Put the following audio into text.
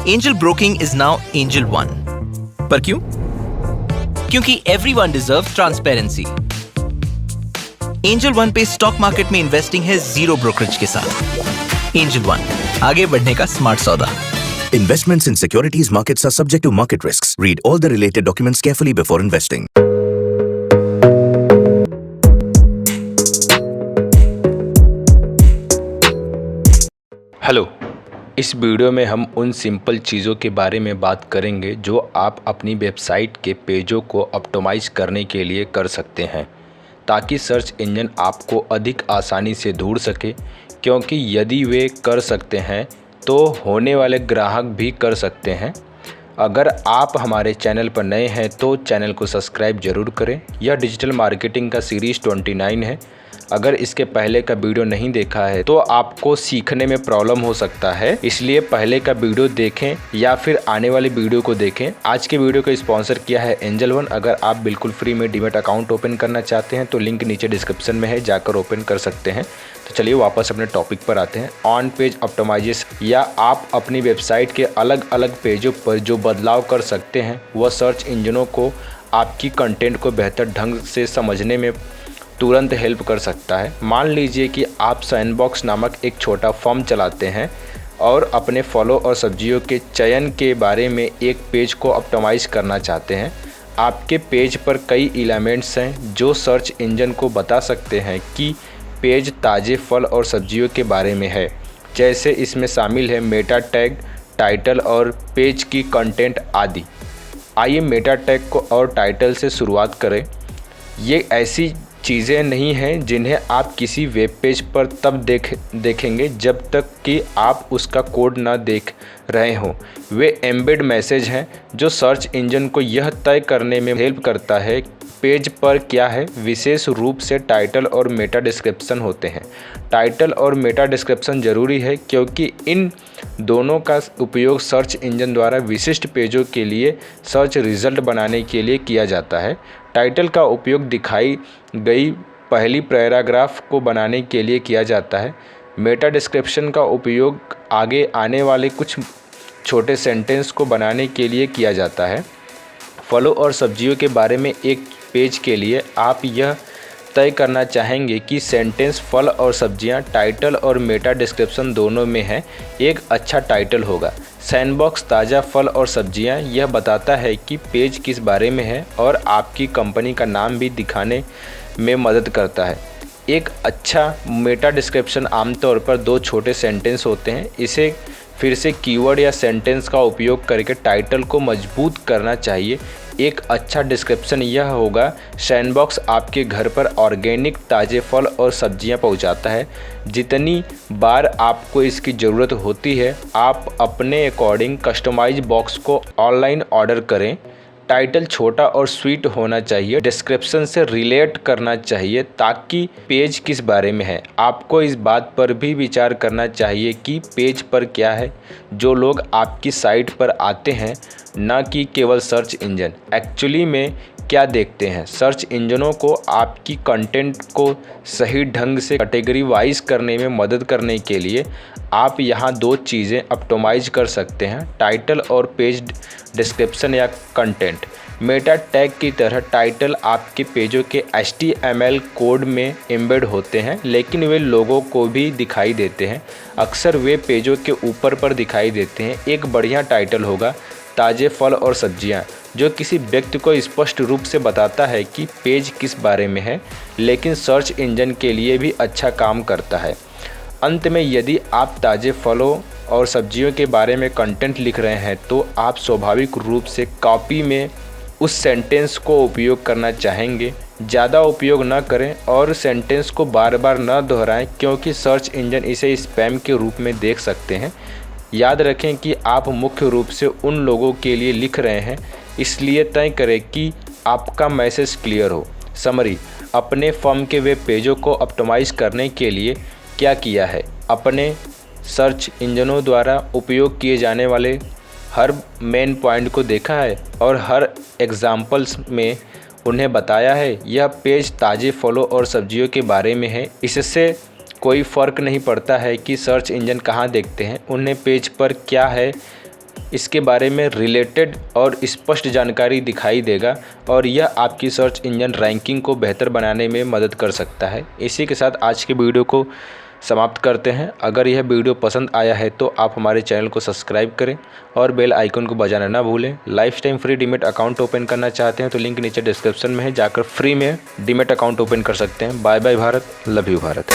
Angel broking is now angel one. पर क्यों? क्योंकि everyone deserves transparency. Angel one पे स्टॉक मार्केट में इन्वेस्टिंग है जीरो ब्रोकरेज के साथ। एंजल वन, आगे बढ़ने का स्मार्ट सौदा। Investments in securities markets are subject to market risks. Read all the related documents carefully before investing. Hello, इस वीडियो में हम उन सिंपल चीज़ों के बारे में बात करेंगे जो आप अपनी वेबसाइट के पेजों को ऑप्टिमाइज करने के लिए कर सकते हैं, ताकि सर्च इंजन आपको अधिक आसानी से ढूंढ सके। क्योंकि यदि वे कर सकते हैं तो होने वाले ग्राहक भी कर सकते हैं। अगर आप हमारे चैनल पर नए हैं तो चैनल को सब्सक्राइब ज़रूर करें। यह डिजिटल मार्केटिंग का सीरीज़ 29 है। अगर इसके पहले का वीडियो नहीं देखा है तो आपको सीखने में प्रॉब्लम हो सकता है, इसलिए पहले का वीडियो देखें या फिर आने वाले वीडियो को देखें। आज के वीडियो को स्पॉन्सर किया है एंजल वन। अगर आप बिल्कुल फ्री में डीमैट अकाउंट ओपन करना चाहते हैं तो लिंक नीचे डिस्क्रिप्शन में है, जाकर ओपन कर सकते हैं। तो चलिए वापस अपने टॉपिक पर आते हैं। ऑन पेज ऑप्टिमाइजेशन, या आप अपनी वेबसाइट के अलग अलग पेजों पर जो बदलाव कर सकते हैं वह सर्च इंजनों को आपकी कंटेंट को बेहतर ढंग से समझने में तुरंत हेल्प कर सकता है। मान लीजिए कि आप सैंडबॉक्स नामक एक छोटा फॉर्म चलाते हैं और अपने फलों और सब्जियों के चयन के बारे में एक पेज को ऑप्टिमाइज करना चाहते हैं। आपके पेज पर कई एलिमेंट्स हैं जो सर्च इंजन को बता सकते हैं कि पेज ताज़े फल और सब्जियों के बारे में है। जैसे इसमें शामिल है मेटा टैग, टाइटल और पेज की कंटेंट आदि। आइए मेटा टैग को और टाइटल से शुरुआत करें। ये ऐसी चीज़ें नहीं हैं जिन्हें आप किसी वेब पेज पर तब देखेंगे जब तक कि आप उसका कोड ना देख रहे हों। वे एम्बेड मैसेज हैं जो सर्च इंजन को यह तय करने में हेल्प करता है पेज पर क्या है। विशेष रूप से टाइटल और मेटा डिस्क्रिप्शन होते हैं। टाइटल और मेटा डिस्क्रिप्शन ज़रूरी है क्योंकि इन दोनों का उपयोग सर्च इंजन द्वारा विशिष्ट पेजों के लिए सर्च रिजल्ट बनाने के लिए किया जाता है। टाइटल का उपयोग दिखाई गई पहली पैराग्राफ को बनाने के लिए किया जाता है। मेटा डिस्क्रिप्शन का उपयोग आगे आने वाले कुछ छोटे सेंटेंस को बनाने के लिए किया जाता है। फलों और सब्जियों के बारे में एक पेज के लिए आप यह तय करना चाहेंगे कि सेंटेंस फल और सब्जियां टाइटल और मेटा डिस्क्रिप्शन दोनों में है। एक अच्छा टाइटल होगा सैंडबॉक्स ताज़ा फल और सब्जियां। यह बताता है कि पेज किस बारे में है और आपकी कंपनी का नाम भी दिखाने में मदद करता है। एक अच्छा मेटा डिस्क्रिप्शन आमतौर पर दो छोटे सेंटेंस होते हैं। इसे फिर से कीवर्ड या सेंटेंस का उपयोग करके टाइटल को मजबूत करना चाहिए। एक अच्छा डिस्क्रिप्शन यह होगा, सैंडबॉक्स आपके घर पर ऑर्गेनिक ताज़े फल और सब्जियां पहुंचाता है। जितनी बार आपको इसकी ज़रूरत होती है आप अपने अकॉर्डिंग कस्टमाइज बॉक्स को ऑनलाइन ऑर्डर करें। टाइटल छोटा और स्वीट होना चाहिए। डिस्क्रिप्शन से रिलेट करना चाहिए ताकि पेज किस बारे में है। आपको इस बात पर भी विचार करना चाहिए कि पेज पर क्या है जो लोग आपकी साइट पर आते हैं, न कि केवल सर्च इंजन एक्चुअली में क्या देखते हैं। सर्च इंजनों को आपकी कंटेंट को सही ढंग से कैटेगरी वाइज करने में मदद करने के लिए आप यहाँ दो चीज़ें ऑप्टिमाइज कर सकते हैं, टाइटल और पेज डिस्क्रिप्शन या कंटेंट। मेटा टैग की तरह टाइटल आपके पेजों के HTML कोड में एम्बेड होते हैं, लेकिन वे लोगों को भी दिखाई देते हैं। अक्सर वे पेजों के ऊपर पर दिखाई देते हैं। एक बढ़िया टाइटल होगा ताज़े फल और सब्जियां, जो किसी व्यक्ति को स्पष्ट रूप से बताता है कि पेज किस बारे में है, लेकिन सर्च इंजन के लिए भी अच्छा काम करता है। अंत में, यदि आप ताज़े फलों और सब्जियों के बारे में कंटेंट लिख रहे हैं तो आप स्वाभाविक रूप से कॉपी में उस सेंटेंस को उपयोग करना चाहेंगे। ज़्यादा उपयोग न करें और सेंटेंस को बार बार न दोहराएं क्योंकि सर्च इंजन इसे स्पैम के रूप में देख सकते हैं। याद रखें कि आप मुख्य रूप से उन लोगों के लिए लिख रहे हैं, इसलिए तय करें कि आपका मैसेज क्लियर हो। समरी, अपने फर्म के वेब पेजों को ऑप्टिमाइज करने के लिए क्या किया है। अपने सर्च इंजनों द्वारा उपयोग किए जाने वाले हर मेन पॉइंट को देखा है और हर एग्जाम्पल्स में उन्हें बताया है यह पेज ताज़े फलों और सब्जियों के बारे में है। इससे कोई फ़र्क नहीं पड़ता है कि सर्च इंजन कहाँ देखते हैं, उन्हें पेज पर क्या है इसके बारे में रिलेटेड और स्पष्ट जानकारी दिखाई देगा और यह आपकी सर्च इंजन रैंकिंग को बेहतर बनाने में मदद कर सकता है। इसी के साथ आज के वीडियो को समाप्त करते हैं। अगर यह वीडियो पसंद आया है तो आप हमारे चैनल को सब्सक्राइब करें और बेल आइकन को बजाना ना भूलें। Life time free demat account open करना चाहते हैं तो लिंक नीचे डिस्क्रिप्शन में है, जाकर फ्री में डीमैट अकाउंट ओपन कर सकते हैं। Bye bye Bharat, love you Bharat.